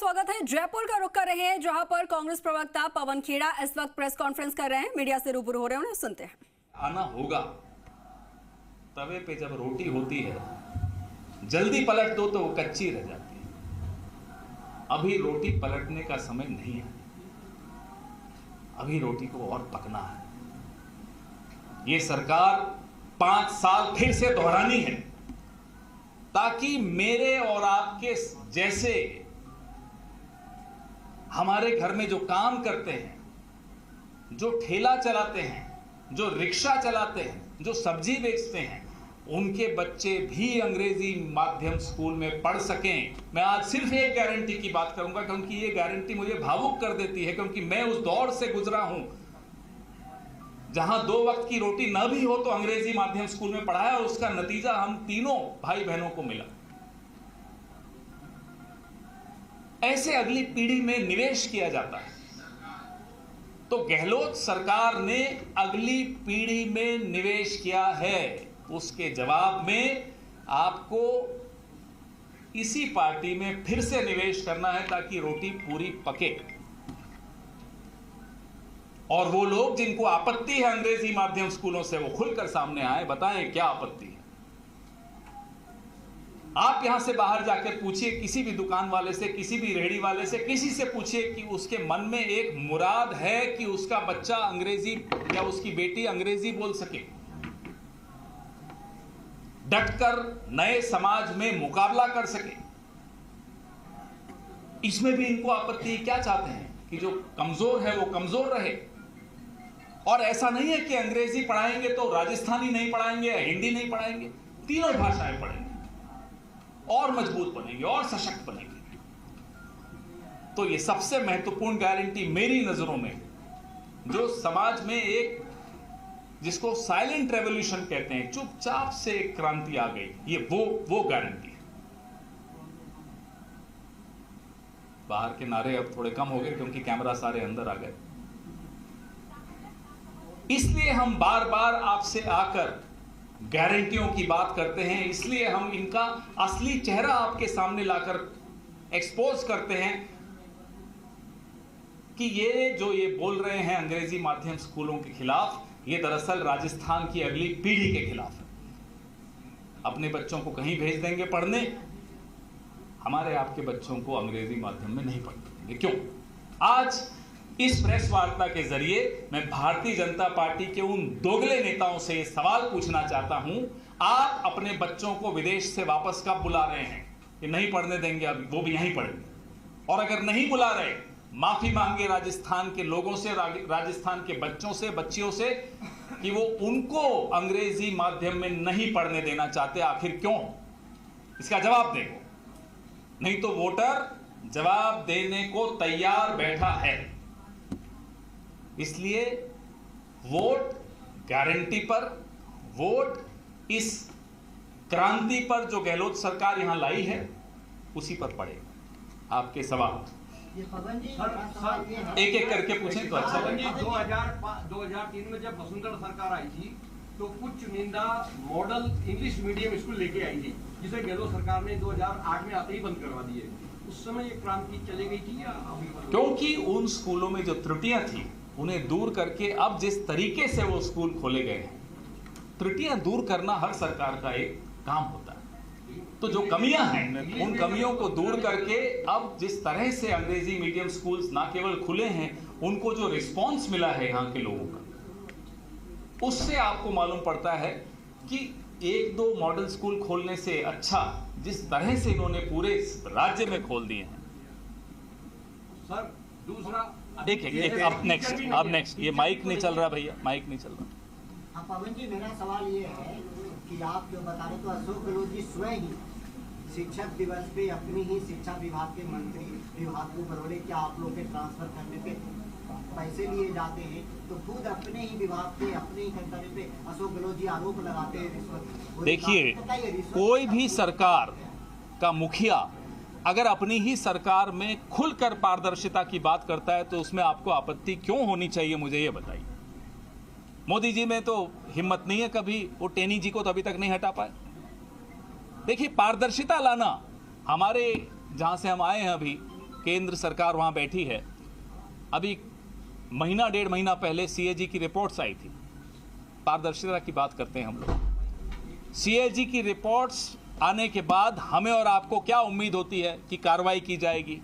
स्वागत है। जयपुर का रुख कर रहे हैं, जहां पर कांग्रेस प्रवक्ता पवन खेड़ा इस वक्त प्रेस कॉन्फ्रेंस कर रहे हैं, मीडिया से रूबरू हो रहे हैं, उन्हें सुनते हैं। आना होगा। तवे पे जब रोटी होती है, जल्दी पलट दो तो वो कच्ची रह जाती है। अभी रोटी पलटने का समय नहीं है, अभी रोटी को और पकना है। ये सरकार 5 साल फिर से दोहरानी है, ताकि मेरे और आपके जैसे हमारे घर में जो काम करते हैं, जो ठेला चलाते हैं, जो रिक्शा चलाते हैं, जो सब्जी बेचते हैं, उनके बच्चे भी अंग्रेजी माध्यम स्कूल में पढ़ सकें। मैं आज सिर्फ एक गारंटी की बात करूंगा, क्योंकि ये गारंटी मुझे भावुक कर देती है, क्योंकि मैं उस दौर से गुजरा हूं जहां 2 वक्त की रोटी न भी हो तो अंग्रेजी माध्यम स्कूल में पढ़ाया, और उसका नतीजा हम तीनों भाई बहनों को मिला। ऐसे अगली पीढ़ी में निवेश किया जाता है। तो गहलोत सरकार ने अगली पीढ़ी में निवेश किया है, उसके जवाब में आपको इसी पार्टी में फिर से निवेश करना है, ताकि रोटी पूरी पके। और वो लोग जिनको आपत्ति है अंग्रेजी माध्यम स्कूलों से, वो खुलकर सामने आए, बताएं क्या आपत्ति है। आप यहां से बाहर जाकर पूछिए किसी भी दुकान वाले से, किसी भी रेहड़ी वाले से, किसी से पूछिए कि उसके मन में एक मुराद है कि उसका बच्चा अंग्रेजी या उसकी बेटी अंग्रेजी बोल सके, डटकर नए समाज में मुकाबला कर सके। इसमें भी इनको आपत्ति। क्या चाहते हैं कि जो कमजोर है वो कमजोर रहे। और ऐसा नहीं है कि अंग्रेजी पढ़ाएंगे तो राजस्थानी नहीं पढ़ाएंगे या हिंदी नहीं पढ़ाएंगे, तीनों भाषाएं पढ़ेंगे और मजबूत बनेंगे और सशक्त बनेंगे। तो ये सबसे महत्वपूर्ण गारंटी मेरी नजरों में, जो समाज में एक जिसको साइलेंट रेवोल्यूशन कहते हैं, चुपचाप से एक क्रांति आ गई, ये वो गारंटी है। बाहर के नारे अब थोड़े कम हो गए क्योंकि कैमरा सारे अंदर आ गए। इसलिए हम बार बार आपसे आकर गारंटियों की बात करते हैं, इसलिए हम इनका असली चेहरा आपके सामने लाकर एक्सपोज करते हैं कि ये जो ये बोल रहे हैं अंग्रेजी माध्यम स्कूलों के खिलाफ, ये दरअसल राजस्थान की अगली पीढ़ी के खिलाफ है। अपने बच्चों को कहीं भेज देंगे पढ़ने, हमारे आपके बच्चों को अंग्रेजी माध्यम में नहीं पढ़ने देंगे। क्यों? आज इस प्रेस वार्ता के जरिए मैं भारतीय जनता पार्टी के उन दोगले नेताओं से सवाल पूछना चाहता हूं, आप अपने बच्चों को विदेश से वापस कब बुला रहे हैं कि नहीं पढ़ने देंगे, अभी वो भी यहीं पढ़ेंगे? और अगर नहीं बुला रहे, माफी मांगे राजस्थान के लोगों से, राजस्थान के बच्चों से, बच्चियों से, कि वो उनको अंग्रेजी माध्यम में नहीं पढ़ने देना चाहते। आखिर क्यों? इसका जवाब दें, नहीं तो वोटर जवाब देने को तैयार बैठा है। इसलिए वोट गारंटी पर, वोट इस क्रांति पर जो गहलोत सरकार यहां लाई है, उसी पर पड़ेगा। आपके सवाल एक एक करके पूछें तो अच्छा। 2003 में जब वसुंधरा सरकार आई थी तो कुछ चुनिंदा मॉडल इंग्लिश मीडियम स्कूल लेके आई थी, जिसे गहलोत सरकार ने 2008 में आते ही बंद करवा दिए। उस समय ये क्रांति चली गई थी या अभी? क्योंकि उन स्कूलों में जो त्रुटियां थी उन्हें दूर करके अब जिस तरीके से वो स्कूल खोले गए हैं, त्रुटियां दूर करना हर सरकार का एक काम होता है। तो जो कमियां हैं, उन कमियों को दूर करके अब जिस तरह से अंग्रेजी मीडियम स्कूल्स ना केवल खुले हैं, उनको जो रिस्पॉन्स मिला है यहाँ के लोगों का, उससे आपको मालूम पड़ता है कि 1-2 मॉडल स्कूल खोलने से अच्छा जिस तरह से इन्होंने पूरे राज्य में खोल दिए हैं। सर दूसरा एक अब नेक्स्ट ये माइक नहीं चल रहा भैया, माइक नहीं चल रहा। हाँ पवन जी, मेरा सवाल ये है कि आप जो बता रहे तो अशोक गहलोत जी स्वयं ही शिक्षक दिवस पे अपनी ही शिक्षा विभाग के मंत्री विभाग को बरोड़े क्या आप लोग के ट्रांसफर करने पे पैसे लिए जाते हैं, तो खुद अपने ही विभाग पे, अपने ही कर्तव्य पे अशोक गहलोत जी आरोप लगाते हैं रिश्वत। देखिए, कोई भी सरकार का मुखिया अगर अपनी ही सरकार में खुलकर पारदर्शिता की बात करता है तो उसमें आपको आपत्ति क्यों होनी चाहिए, मुझे ये बताइए। मोदी जी में तो हिम्मत नहीं है, कभी वो टेनी जी को तो अभी तक नहीं हटा पाए। देखिए, पारदर्शिता लाना हमारे जहां से हम आए हैं अभी केंद्र सरकार वहाँ बैठी है। अभी महीना डेढ़ महीना पहले सीएजी की रिपोर्ट्स आई थी। पारदर्शिता की बात करते हैं हम लोग। सीएजी की रिपोर्ट्स आने के बाद हमें और आपको क्या उम्मीद होती है कि कार्रवाई की जाएगी?